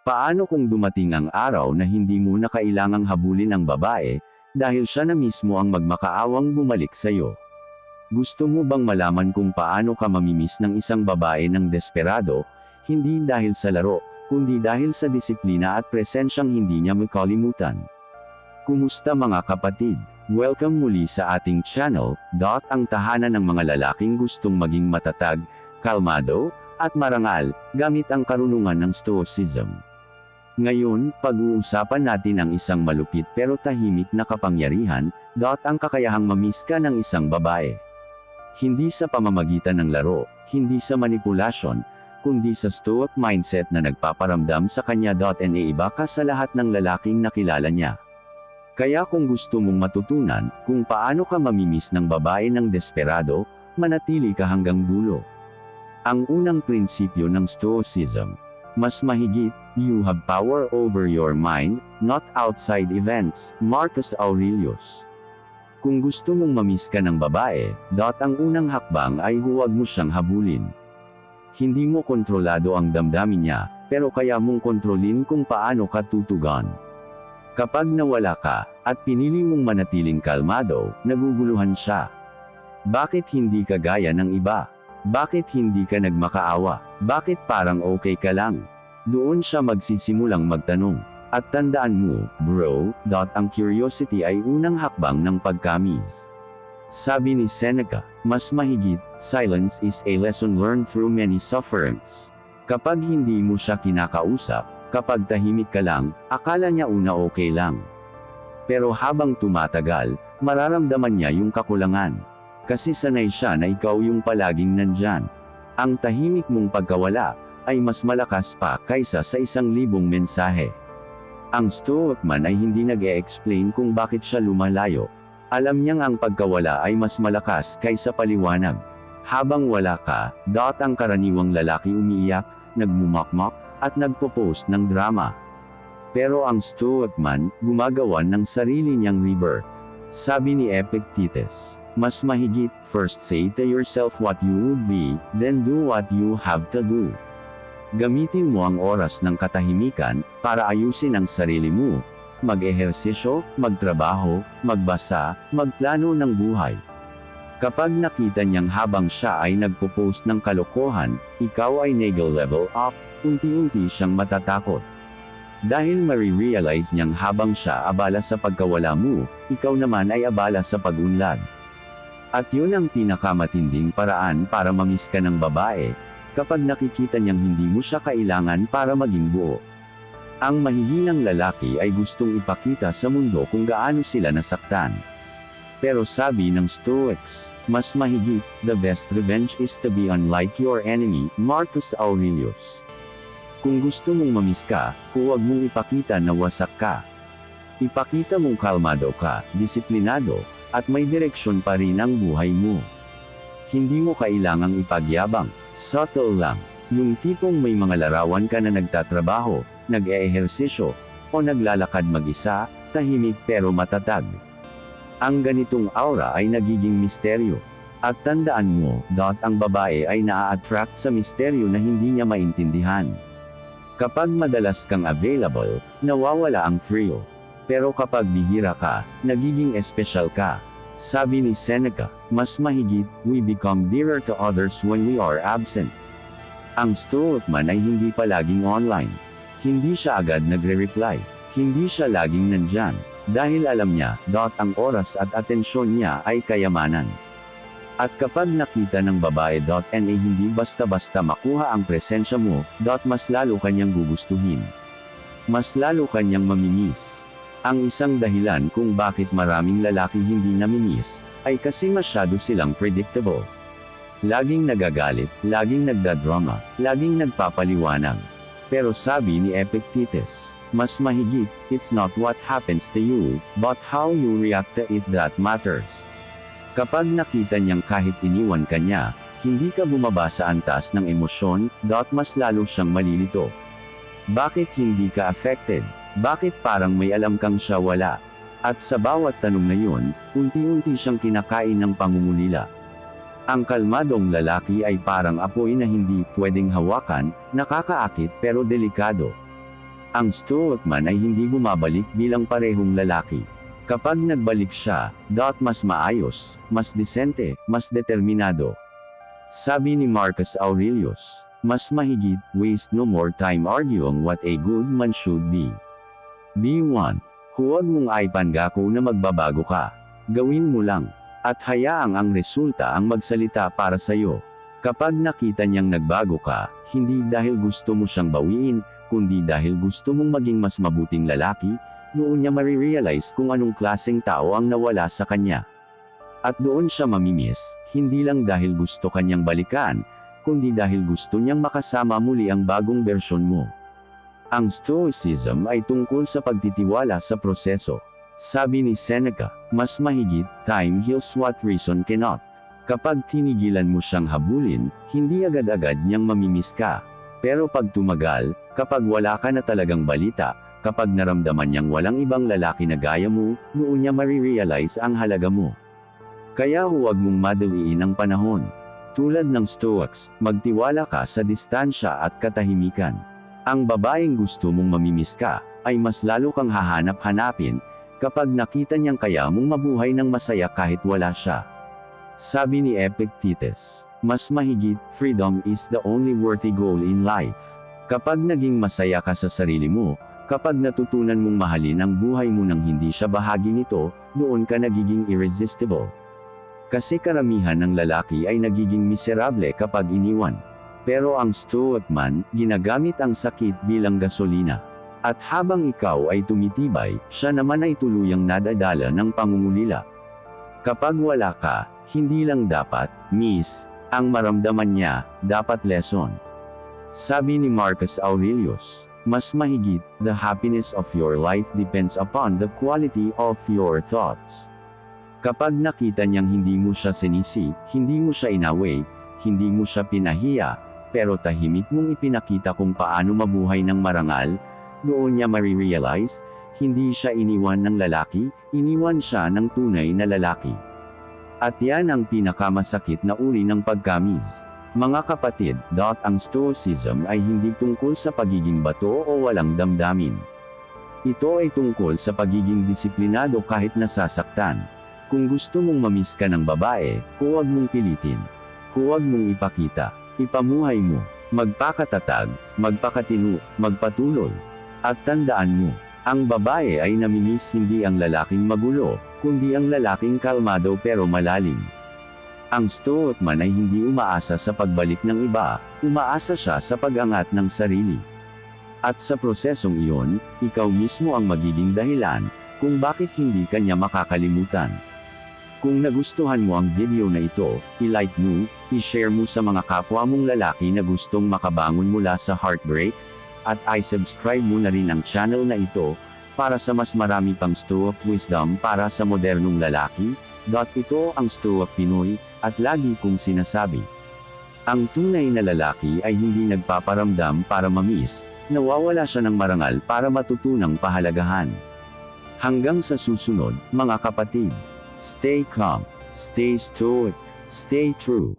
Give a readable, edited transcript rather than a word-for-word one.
Paano kung dumating ang araw na hindi mo na kailangang habulin ang babae, dahil siya na mismo ang magmakaawang bumalik sa'yo? Gusto mo bang malaman kung paano ka mamimiss ng isang babae ng desperado, hindi dahil sa laro, kundi dahil sa disiplina at presensyang hindi niya makalimutan? Kumusta mga kapatid? Welcome muli sa ating channel, ang tahanan ng mga lalaking gustong maging matatag, kalmado, at marangal, gamit ang karunungan ng Stoicism. Ngayon, pag-uusapan natin ang isang malupit pero tahimik na kapangyarihan, ang kakayahang mamiss ka ng isang babae. Hindi sa pamamagitan ng laro, hindi sa manipulasyon, kundi sa stoic mindset na nagpaparamdam sa kanya. Naiiba ka sa lahat ng lalaking nakilala niya. Kaya kung gusto mong matutunan kung paano ka mamimiss ng babae ng desperado, manatili ka hanggang dulo. Ang unang prinsipyo ng Stoicism. Mas mahigit, you have power over your mind, not outside events. Marcus Aurelius. Kung gusto mong mamiss ka ng babae, ang unang hakbang ay huwag mo siyang habulin. Hindi mo kontrolado ang damdamin niya, pero kaya mong kontrolin kung paano ka tutugon. Kapag nawala ka, at pinili mong manatiling kalmado, naguguluhan siya. Bakit hindi ka gaya ng iba? Bakit hindi ka nagmakaawa? Bakit parang okay ka lang? Doon siya magsisimulang magtanong. At tandaan mo, bro, ang curiosity ay unang hakbang ng pagkamis. Sabi ni Seneca, mas mahigit, silence is a lesson learned through many sufferings. Kapag hindi mo siya kinakausap, kapag tahimik ka lang, akala niya una okay lang. Pero habang tumatagal, mararamdaman niya yung kakulangan. Kasi sanay siya na ikaw yung palaging nandyan. Ang tahimik mong pagkawala, ay mas malakas pa kaysa sa 1,000 mensahe. Ang Stoic man ay hindi nag-e-explain kung bakit siya lumalayo. Alam niyang ang pagkawala ay mas malakas kaysa paliwanag. Habang wala ka, ang karaniwang lalaki umiiyak, nagmumakmak, at nagpo-post ng drama. Pero ang Stoic man, gumagawa ng sarili niyang rebirth. Sabi ni Epictetus, mas mahigit, first say to yourself what you would be, then do what you have to do. Gamitin mo ang oras ng katahimikan, para ayusin ang sarili mo. Mag-ehersisyo, magtrabaho, magbasa, magplano ng buhay. Kapag nakita niyang habang siya ay nagpo-post ng kalokohan, ikaw ay nag-level up, unti-unti siyang matatakot. Dahil marirealize niyang habang siya abala sa pagkawala mo, ikaw naman ay abala sa pag-unlad. At yun ang pinakamatinding paraan para mamiss ka ng babae, kapag nakikita niyang hindi mo siya kailangan para maging buo. Ang mahihinang lalaki ay gustong ipakita sa mundo kung gaano sila nasaktan. Pero sabi ng Stoics, mas mahigit, the best revenge is to be unlike your enemy. Marcus Aurelius. Kung gusto mong mamiss ka, huwag mong ipakita na wasak ka. Ipakita mong kalmado ka, disiplinado, at may direksyon pa rin ang buhay mo. Hindi mo kailangang ipagyabang, subtle lang. Yung tipong may mga larawan ka na nagtatrabaho, nag-eehersisyo, o naglalakad mag-isa, tahimik pero matatag. Ang ganitong aura ay nagiging misteryo. At tandaan mo, ang babae ay naa-attract sa misteryo na hindi niya maintindihan. Kapag madalas kang available, nawawala ang thrill. Pero kapag bihira ka, nagiging espesyal ka. Sabi ni Seneca, mas mahigit, we become dearer to others when we are absent. Ang Stoic man ay hindi palaging online. Hindi siya agad nagre-reply. Hindi siya laging nandyan. Dahil alam niya, ang oras at atensyon niya ay kayamanan. At kapag nakita ng babae, hindi basta-basta makuha ang presensya mo, mas lalo kanyang gugustuhin. Mas lalo kanyang mamimiss. Ang isang dahilan kung bakit maraming lalaking hindi namimiss, ay kasi masyado silang predictable. Laging nagagalit, laging nagdadrama, laging nagpapaliwanag. Pero sabi ni Epictetus, mas mahigit, it's not what happens to you, but how you react to it that matters. Kapag nakita niyang kahit iniwan ka niya, hindi ka bumaba sa antas ng emosyon, mas lalo siyang malilito. Bakit hindi ka affected? Bakit parang may alam kang siya wala? At sa bawat tanong na yun, unti-unti siyang kinakain ng pangungulila. Ang kalmadong lalaki ay parang apoy na hindi pwedeng hawakan, nakakaakit pero delikado. Ang stoic man ay hindi bumabalik bilang parehong lalaki. Kapag nagbalik siya, mas maayos, mas disente, mas determinado. Sabi ni Marcus Aurelius, mas mahigit, waste no more time arguing what a good man should be. B1. Huwag mong ipangako na magbabago ka. Gawin mo lang. At hayaang ang resulta ang magsalita para sa'yo. Kapag nakita niyang nagbago ka, hindi dahil gusto mo siyang bawiin, kundi dahil gusto mong maging mas mabuting lalaki, noon niya marirealize kung anong klaseng tao ang nawala sa kanya. At doon siya mamimiss, hindi lang dahil gusto kanyang balikan, kundi dahil gusto niyang makasama muli ang bagong bersyon mo. Ang Stoicism ay tungkol sa pagtitiwala sa proseso. Sabi ni Seneca, mas mahigit, time heals what reason cannot. Kapag tinigilan mo siyang habulin, hindi agad-agad niyang mamimiss ka. Pero pag tumagal, kapag wala ka na talagang balita, kapag naramdaman niyang walang ibang lalaki na gaya mo, noon niya marirealize ang halaga mo. Kaya huwag mong madaliin ang panahon. Tulad ng Stoics, magtiwala ka sa distansya at katahimikan. Ang babaeng gusto mong mamimiss ka, ay mas lalo kang hahanap-hanapin, kapag nakita niyang kaya mong mabuhay ng masaya kahit wala siya. Sabi ni Epictetus, mas mahigit, freedom is the only worthy goal in life. Kapag naging masaya ka sa sarili mo, kapag natutunan mong mahalin ang buhay mo nang hindi siya bahagi nito, doon ka nagiging irresistible. Kasi karamihan ng lalaki ay nagiging miserable kapag iniwan. Pero ang stoic man, ginagamit ang sakit bilang gasolina. At habang ikaw ay tumitibay, siya naman ay tuluyang nadadala ng pangungulila. Kapag wala ka, hindi lang dapat, miss, ang maramdaman niya, dapat lesson. Sabi ni Marcus Aurelius, mas mahigit, the happiness of your life depends upon the quality of your thoughts. Kapag nakita niyang hindi mo siya sinisi, hindi mo siya inaway, hindi mo siya pinahiya, pero tahimik mong ipinakita kung paano mabuhay ng marangal, doon niya marirealize, hindi siya iniwan ng lalaki, iniwan siya ng tunay na lalaki. At yan ang pinakamasakit na uri ng pagkamis. Mga kapatid, ang Stoicism ay hindi tungkol sa pagiging bato o walang damdamin. Ito ay tungkol sa pagiging disiplinado kahit nasasaktan. Kung gusto mong mamiss ka ng babae, huwag mong pilitin. Huwag mong ipakita. Ipamuhay mo. Magpakatatag, magpakatino, magpatuloy. At tandaan mo, ang babae ay namimiss hindi ang lalaking magulo, kundi ang lalaking kalmado pero malalim. Ang stoic man ay hindi umaasa sa pagbalik ng iba, umaasa siya sa pag-angat ng sarili. At sa prosesong iyon, ikaw mismo ang magiging dahilan, kung bakit hindi ka niya makakalimutan. Kung nagustuhan mo ang video na ito, i-like mo, i-share mo sa mga kapwa mong lalaki na gustong makabangon mula sa heartbreak, at i-subscribe mo na rin ang channel na ito, para sa mas marami pang stoic wisdom para sa modernong lalaki. Ito ang Stoic Pinoy, at lagi kong sinasabi. Ang tunay na lalaki ay hindi nagpaparamdam para mamiss, nawawala siya ng marangal para matutunang pahalagahan. Hanggang sa susunod, mga kapatid. Stay calm, stay stoic, stay true.